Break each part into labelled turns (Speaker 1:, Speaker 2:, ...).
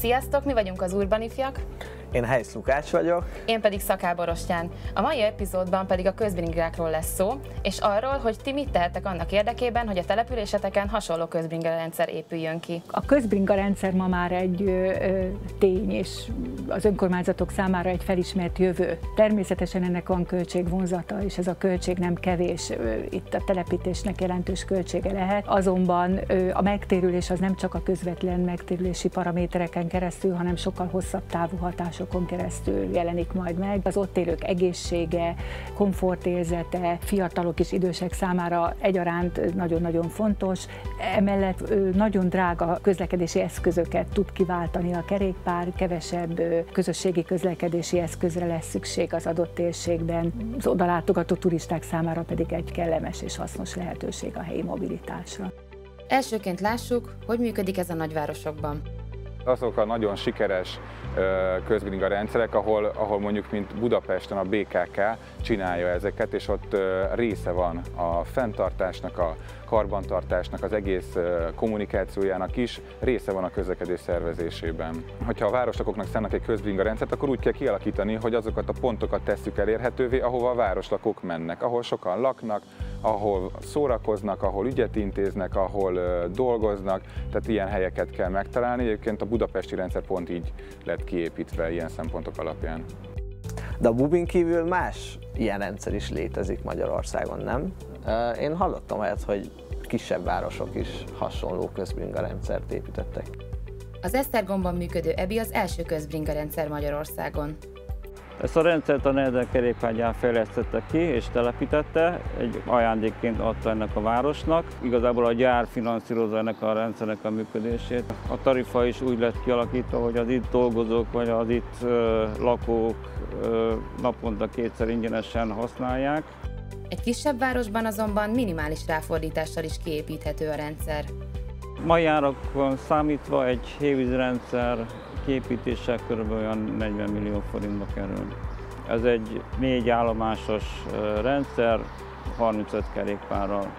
Speaker 1: Sziasztok, mi vagyunk az Urban Ifjak.
Speaker 2: Én Heisz Lukács vagyok.
Speaker 1: Én pedig Szaká Borostyán. A mai epizódban pedig a közbringákról lesz szó, és arról, hogy ti mit tehettek annak érdekében, hogy a településeteken hasonló közbringarendszer épüljön ki.
Speaker 3: A közbringarendszer ma már egy tény, és az önkormányzatok számára egy felismert jövő. Természetesen ennek van költségvonzata, és ez a költség nem kevés. Itt a telepítésnek jelentős költsége lehet. Azonban a megtérülés az nem csak a közvetlen megtérülési paramétereken keresztül, hanem sokkal hosszabb távú hatásokon keresztül jelenik majd meg. Az ott élők egészsége, komfortérzete, fiatalok és idősek számára egyaránt nagyon-nagyon fontos. Emellett nagyon drága közlekedési eszközöket tud kiváltani a kerékpár, kevesebb közösségi közlekedési eszközre lesz szükség az adott térségben. Az odalátogató turisták számára pedig egy kellemes és hasznos lehetőség a helyi mobilitásra.
Speaker 1: Elsőként lássuk, hogy működik ez a nagyvárosokban.
Speaker 4: Azok a nagyon sikeres közbringa rendszerek, ahol mondjuk mint Budapesten a BKK csinálja ezeket, és ott része van a fenntartásnak, a karbantartásnak, az egész kommunikációjának is, része van a közlekedés szervezésében. Hogyha a városlakóknak szánnak egy közbringa rendszert, akkor úgy kell kialakítani, hogy azokat a pontokat tesszük elérhetővé, ahova a városlakók mennek, ahol sokan laknak, ahol szórakoznak, ahol ügyet intéznek, ahol dolgoznak, tehát ilyen helyeket kell megtalálni. Egyébként a budapesti rendszer pont így lett kiépítve ilyen szempontok alapján.
Speaker 2: De a Bubin kívül más ilyen rendszer is létezik Magyarországon, nem? Én hallottam olyat, hogy kisebb városok is hasonló közbringa rendszert építettek.
Speaker 1: Az Esztergomban működő EBI az első közbringa rendszer Magyarországon.
Speaker 5: Ezt a rendszert a Neder kerékpárgyár fejlesztette ki és telepítette, egy ajándékként adta ennek a városnak. Igazából a gyár finanszírozza ennek a rendszernek a működését. A tarifa is úgy lett kialakítva, hogy az itt dolgozók vagy az itt lakók naponta kétszer ingyenesen használják.
Speaker 1: Egy kisebb városban azonban minimális ráfordítással is kiépíthető a rendszer.
Speaker 5: Mai árakon számítva egy hévízrendszer kiépítése kb. Olyan 40 millió forintba kerül. Ez egy 4 állomásos rendszer, 35 kerékpárral.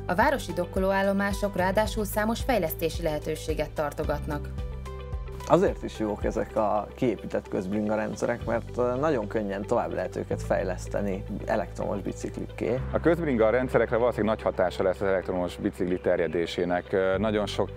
Speaker 1: A városi dokkolóállomások ráadásul számos fejlesztési lehetőséget tartogatnak.
Speaker 2: Azért is jók ezek a kiépített közbringa rendszerek, mert nagyon könnyen tovább lehet őket fejleszteni elektromos biciklikké.
Speaker 4: A közbringa rendszerekre valószínűleg nagy hatása lesz az elektromos bicikli terjedésének. Nagyon sok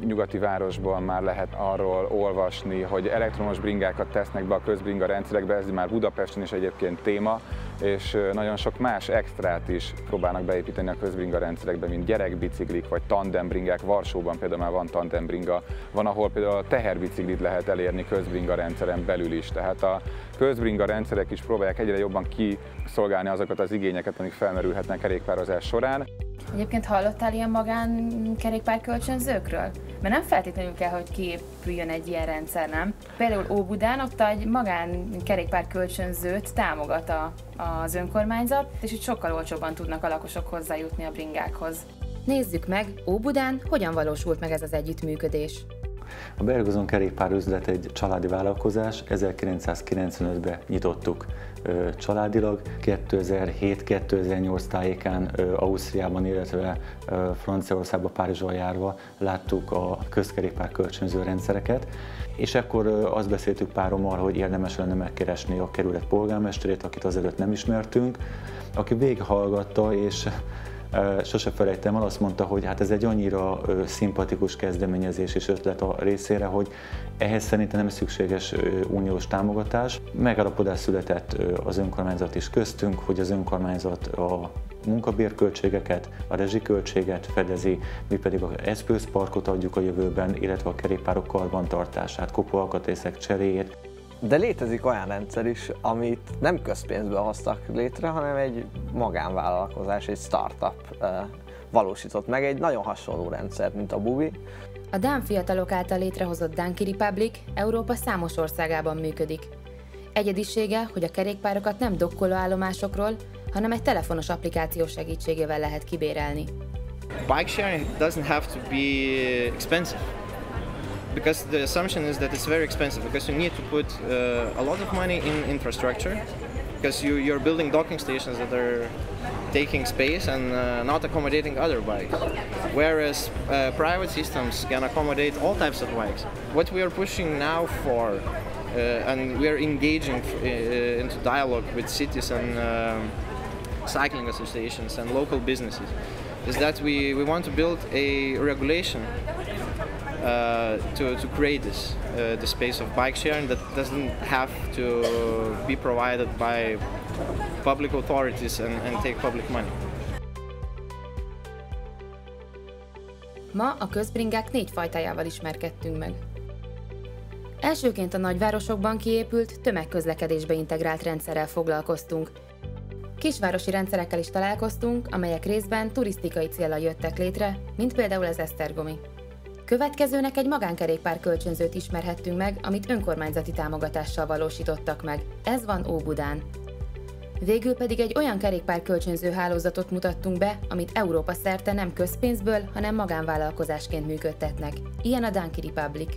Speaker 4: nyugati városban már lehet arról olvasni, hogy elektromos bringákat tesznek be a közbringa rendszerekbe, ez már Budapesten is egyébként téma, és nagyon sok más extrát is próbálnak beépíteni a közbringa rendszerekbe, mint gyerekbiciklik vagy tandembringák. Varsóban például már van tandembringa, van, ahol például a teherbiciklit lehet elérni közbringa rendszeren belül is. Tehát a közbringa rendszerek is próbálják egyre jobban kiszolgálni azokat az igényeket, amik felmerülhetnek kerékpározás során.
Speaker 1: Egyébként hallottál ilyen magánkerékpárkölcsönzőkről? Mert nem feltétlenül kell, hogy kiépüljön egy ilyen rendszer, nem? Például Óbudán ott egy magánkerékpárkölcsönzőt támogat az önkormányzat, és itt sokkal olcsóbban tudnak a lakosok hozzájutni a bringákhoz. Nézzük meg, Óbudán hogyan valósult meg ez az együttműködés.
Speaker 6: A Bergozon kerékpárüzlet egy családi vállalkozás, 1995-ben nyitottuk családilag. 2007-2008 tájékán Ausztriában, illetve Franciaországban, Párizsban járva láttuk a közkerékpár kölcsönző rendszereket, és akkor azt beszéltük párommal, hogy érdemes lenne megkeresni a kerület polgármesterét, akit azelőtt nem ismertünk, aki végighallgatta, és sose felejtem el, azt mondta, hogy hát ez egy annyira szimpatikus kezdeményezés és ötlet a részére, hogy ehhez szerintem nem szükséges uniós támogatás. Megállapodás született az önkormányzat is köztünk, hogy az önkormányzat a munkabérköltségeket, a rezsiköltséget fedezi, mi pedig az eszközparkot adjuk a jövőben, illetve a kerékpárok karbantartását, kopóalkatrészek cseréjét.
Speaker 2: De létezik olyan rendszer is, amit nem közpénzből hoztak létre, hanem egy magánvállalkozás, egy startup valósított meg egy nagyon hasonló rendszer, mint a Bubi.
Speaker 1: A dán fiatalok által létrehozott Danki Republic Európa számos országában működik. Egyedisége, hogy a kerékpárokat nem dokkolóállomásokról, hanem egy telefonos applikáció segítségével lehet kibérelni.
Speaker 7: Bike sharing doesn't have to be expensive. Because the assumption is that it's very expensive, because you need to put a lot of money in infrastructure, because you're building docking stations that are taking space and not accommodating other bikes, whereas private systems can accommodate all types of bikes. What we are pushing now for, and we are engaging into dialogue with cities and cycling associations and local businesses, is that we want to build a regulation to create this the space of bike sharing that doesn't have to be provided by public authorities and take public money.
Speaker 1: Ma a közbringák 4 fajtájával ismerkedtünk meg. Elsőként a nagyvárosokban kiépült, tömegközlekedésbe integrált rendszerrel foglalkoztunk. Kisvárosi rendszerekkel is találkoztunk, amelyek részben turisztikai céllal jöttek létre, mint például az esztergomi. Következőnek egy magánkerékpár kölcsönzőt ismerhettünk meg, amit önkormányzati támogatással valósítottak meg. Ez van Óbudán. Végül pedig egy olyan kerékpár kölcsönző hálózatot mutattunk be, amit Európa szerte nem közpénzből, hanem magánvállalkozásként működtetnek. Ilyen a Donkey Republic.